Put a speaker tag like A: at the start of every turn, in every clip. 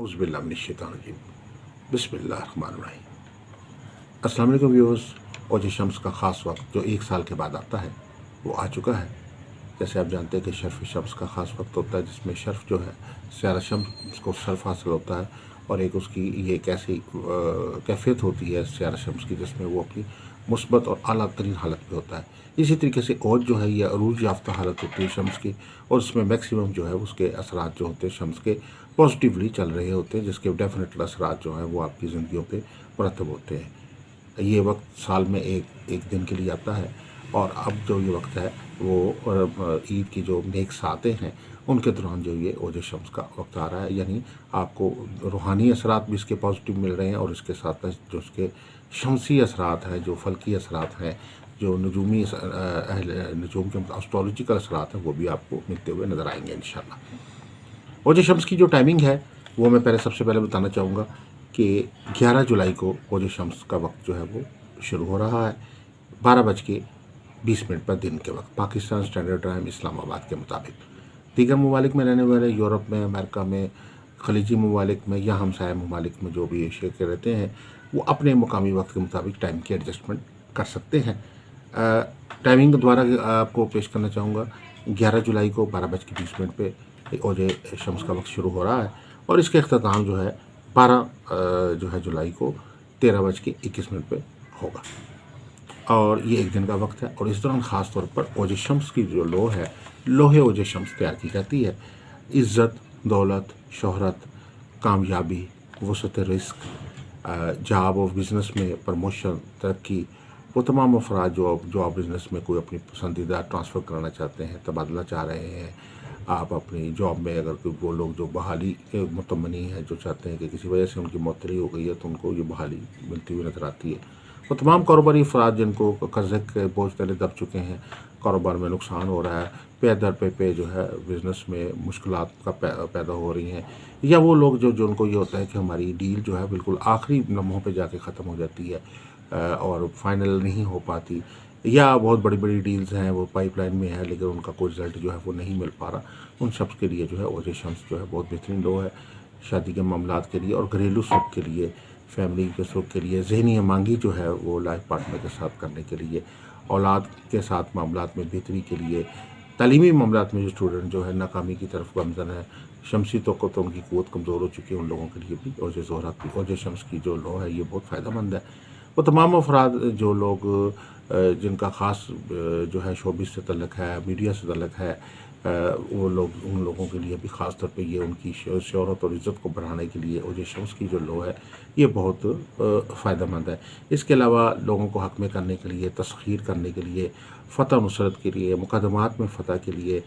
A: औज़ुबिल्लाहिमिनश्शैतानिर्रजीम बिस्मिल्लाहिर्रहमानिर्रहीम। अस्सलाम वालेकुम व्यूअर्स। और शम्स का ख़ास वक्त जो 1 साल के बाद आता है वो आ चुका है। जैसे आप जानते हैं कि शर्फ़ शम्स का ख़ास वक्त होता है जिसमें शर्फ़ जो है सियारा शम्स को शर्फ़ हासिल होता है और एक उसकी ये एक ऐसी कैफियत होती है सियारा शम्स की जिसमें वो अपनी मुस्बत और आला तरीन हालत में होता है। इसी तरीके से ओज जो है ये अरूज याफ्ता हालत होती है शम्स की और इसमें मैक्सिमम जो है उसके असरात जो होते हैं शम्स के पॉजिटिवली चल रहे होते हैं जिसके डेफिनेट असरात जो हैं वो आपकी ज़िंदगियों पे मुरतब होते हैं। ये वक्त साल में एक दिन के लिए आता है और अब जो ये वक्त है वो ईद की जो नेक्स्ट आते हैं उनके दौरान जो ये ओज शम्स का वक्त आ रहा है, यानी आपको रूहानी असरात भी इसके पॉजिटिव मिल रहे हैं और इसके साथ जो उसके शमसी असरात हैं, जो फल्की असरात हैं, जो नजूम के एस्ट्रोलॉजिकल असरात हैं वो भी आपको मिलते हुए नज़र आएंगे इंशाल्लाह। ओज शम्स की जो टाइमिंग है वो मैं सबसे पहले बताना चाहूँगा कि 11 जुलाई को ओज शम्स का वक्त जो है वो शुरू हो रहा है 12:20 पर दिन के वक्त, पाकिस्तान स्टैंडर्ड टाइम इस्लामाबाद के मुताबिक। दीगर ममालिक में रहने वाले यूरोप में, अमेरिका में, खलीजी ममालिक में या हमसाया ममालिक में जो भी एशिया के रहते हैं वो अपने मुकामी वक्त के मुताबिक टाइम की एडजस्टमेंट कर सकते हैं। टाइमिंग द्वारा आपको पेश करना चाहूँगा 11 जुलाई को 12:20 पे ओज शम्स का वक्त शुरू हो रहा है और इसका अख्ताम जो है 12 जुलाई को 13:21 पे होगा और ये एक दिन का वक्त है। और इस दौरान ख़ास तौर पर ओज शम्स की जो लो है, लोहे ओज शम्स तैयार की जाती है। इज़्ज़त, दौलत, शोहरत, कामयाबी, वसअत रिस्क, जॉब और बिज़नेस में प्रमोशन, तरक्की, वो तमाम अफराद जो आप बिज़नेस में कोई अपनी पसंदीदा ट्रांसफ़र कराना चाहते हैं, तबादला चाह रहे हैं, आप अपनी जॉब में अगर कोई वो लोग जो बहाली के मुतमनी है, जो चाहते हैं कि किसी वजह से उनकी मौतरी हो गई है तो उनको ये बहाली मिलती हुई नज़र आती है। वो तमाम कारोबारी अफराद जिनको कर्ज़े के बोझ तले दब चुके हैं, कारोबार में नुकसान हो रहा है, पे दर पे जो है बिज़नेस में मुश्किलात का पैदा हो रही हैं, या वो लोग जो उनको ये होता है कि हमारी डील जो है बिल्कुल आखिरी लम्हों पे जाके ख़त्म हो जाती है और फाइनल नहीं हो पाती, या बहुत बड़ी बड़ी डील्स हैं वो पाइपलाइन में है लेकिन उनका कोई रिज़ल्ट जो है वो नहीं मिल पा रहा, उन शख्स के लिए जो है ओज शम्स जो है बहुत बेहतरीन लो है। शादी के मामलात के लिए और घरेलू सुख के लिए, फैमिली के सुख के लिए, ज़हनी मांगी जो है वो लाइफ पार्टनर के साथ करने के लिए, औलाद के साथ मामलात में बेहतरी के लिए, तालीमी मामलात में जो स्टूडेंट जो है नाकामी की तरफ गमज़न है, शमसी तो उनकी क़ुव्वत कमज़ोर हो चुकी है, उन लोगों के लिए भी ओज शम्स की जो लो है ये बहुत फ़ायदेमंद है। वो तमाम अफराद जो लोग जिनका ख़ास जो है शोबिस से तल्लुक़ है, मीडिया से तल्लुक़ है, वो लोग उन लोगों के लिए भी ख़ास तौर पे ये उनकी शोहरत और इज़्ज़त को बढ़ाने के लिए ओज शम्स की जो लो है ये बहुत फ़ायदेमंद है। इसके अलावा लोगों को हक में करने के लिए, तस्ख़ीर करने के लिए, फ़तह नुसरत के लिए, मुक़दमात में फ़तह के लिए,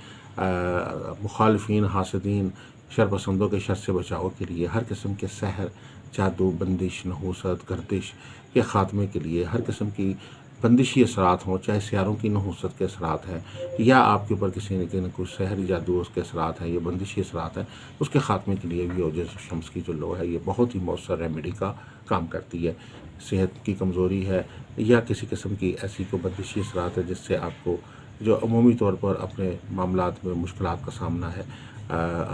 A: मुखालिफिन, हासिदीन, शरपसंदों के शर से बचाव के लिए, हर किस्म के सहर, जादू, बंदिश, नहूसत, गर्दिश के ख़ात्मे के लिए, हर किस्म की बंदिशी असरात हों, चाहे सियारों की नहूसत के असरात हैं या आपके ऊपर किसी न कोई सहरी जादू उसके असरात हैं या बंदिशी असरात हैं, उसके ख़ात्मे के लिए भी ओज शम्स की जो लो है ये बहुत ही मौसर रेमेडी का काम करती है। सेहत की कमज़ोरी है या किसी किस्म की ऐसी कोई बंदिशी असरात है जिससे आपको जो अमूमी तौर पर अपने मामलात में मुश्किलात का सामना है,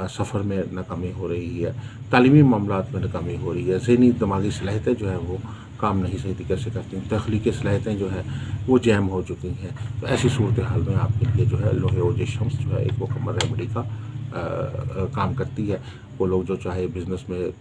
A: सफ़र में नाकामी हो रही है, तालीमी मामलात में नाकामी हो रही है, ज़हनी दिमागी सलाहियतें जो है वो काम नहीं सही तरीके से करती हैं, तख्लीकी सलाहियतें जो हैं वो जैम हो चुकी हैं, तो ऐसी सूरत हाल में आपके लिए जो है लोहे ओज शम्स जो है एक मुकम्मल रेमेडी का काम करती है। वो लोग जो चाहे बिज़नेस में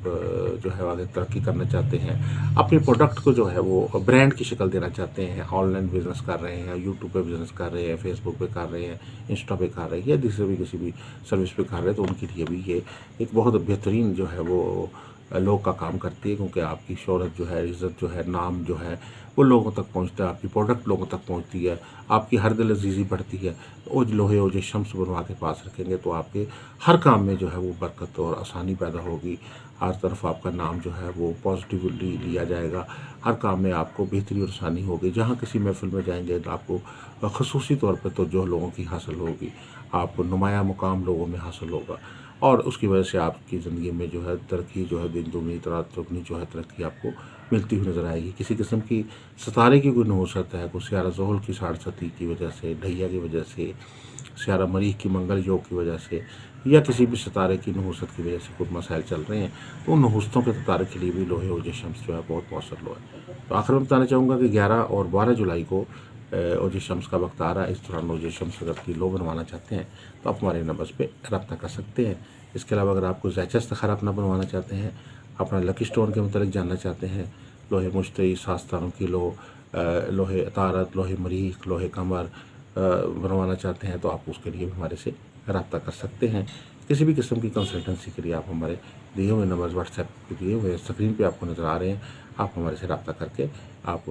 A: जो है आगे तरक्की करना चाहते हैं, अपने प्रोडक्ट को जो है वो ब्रांड की शक्ल देना चाहते हैं, ऑनलाइन बिज़नेस कर रहे हैं, यूट्यूब पे बिज़नेस कर रहे हैं, फेसबुक पे कर रहे हैं, इंस्टा पे कर रहे हैं या दूसरे भी किसी भी सर्विस पे कर रहे हैं, तो उनके लिए भी ये एक बहुत बेहतरीन जो है वो लोग का काम करती है, क्योंकि आपकी शोहरत जो है, इज़्ज़त जो है, नाम जो है वो लोगों तक पहुंचता है, आपकी प्रोडक्ट लोगों तक पहुंचती है, आपकी हर दिल अजीज़ी बढ़ती है। तो लोहे ओज शम्स बनवा के पास रखेंगे तो आपके हर काम में जो है वो बरकत और आसानी पैदा होगी, हर तरफ आपका नाम जो है वो पॉजिटिवली लिया जाएगा, हर काम में आपको बेहतरी और आसानी होगी। जहाँ किसी महफिल में जाएंगे तो आपको ख़ुसूसी तौर पर तो जो लोगों की हासिल होगी, आपको नुमाया मुकाम लोगों में हासिल होगा और उसकी वजह से आपकी ज़िंदगी में जो है तरक्की जो है दिन दुगनी रात चौगनी जो है तरक्की आपको मिलती हुई नज़र आएगी। किसी किस्म की सितारे की कोई नहुसत है, कोई सियारा ज़ोहल की 7:30 की वजह से, ढैया की वजह से, सियारा मरीख की मंगल योग की वजह से یا کسی بھی ستارے کی نحوست کی وجہ سے کچھ مسائل چل رہے ہیں تو ان نحوستوں کے ستارے کے لیے بھی لوہے اوج شمس جو ہے بہت مؤثر لو ہے۔ تو آخر میں بتانا چاہوں گا کہ 11 اور 12 جولائی کو اوج شمس کا وقت آ رہا ہے۔ اس دوران اوج شمس اگر کی لو بنوانا چاہتے ہیں تو آپ ہمارے نمبر پہ رابطہ کر سکتے ہیں۔ اس کے علاوہ اگر آپ کو زیچہ استخار اپنا بنوانا چاہتے ہیں، اپنا لکی اسٹون کے متعلق جاننا چاہتے ہیں، لوہے مشتری، ساستانوں کی لو، لوہے عطارد، لوہے مریخ، لوہے قمر بنوانا چاہتے ہیں تو آپ اس کے لیے بھی ہمارے سے رابطہ کر سکتے ہیں۔ کسی بھی قسم کی کنسلٹنسی کے لیے آپ ہمارے دیے ہوئے نمبر واٹس ایپ کے دیے ہوئے اسکرین پہ آپ کو نظر آ رہے ہیں، آپ ہمارے سے رابطہ کر کے آپ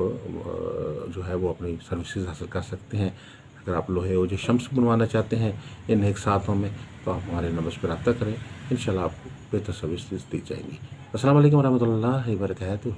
A: جو ہے وہ اپنی سروسز حاصل کر سکتے ہیں۔ اگر آپ لوہے اوج شمس بنوانا چاہتے ہیں ان ایک ساتھوں میں تو آپ ہمارے نمبر پہ رابطہ کریں، انشاءاللہ آپ کو بہتر سروسز دی جائیں گی۔ السلام علیکم ورحمۃ اللہ وبرکاتہ۔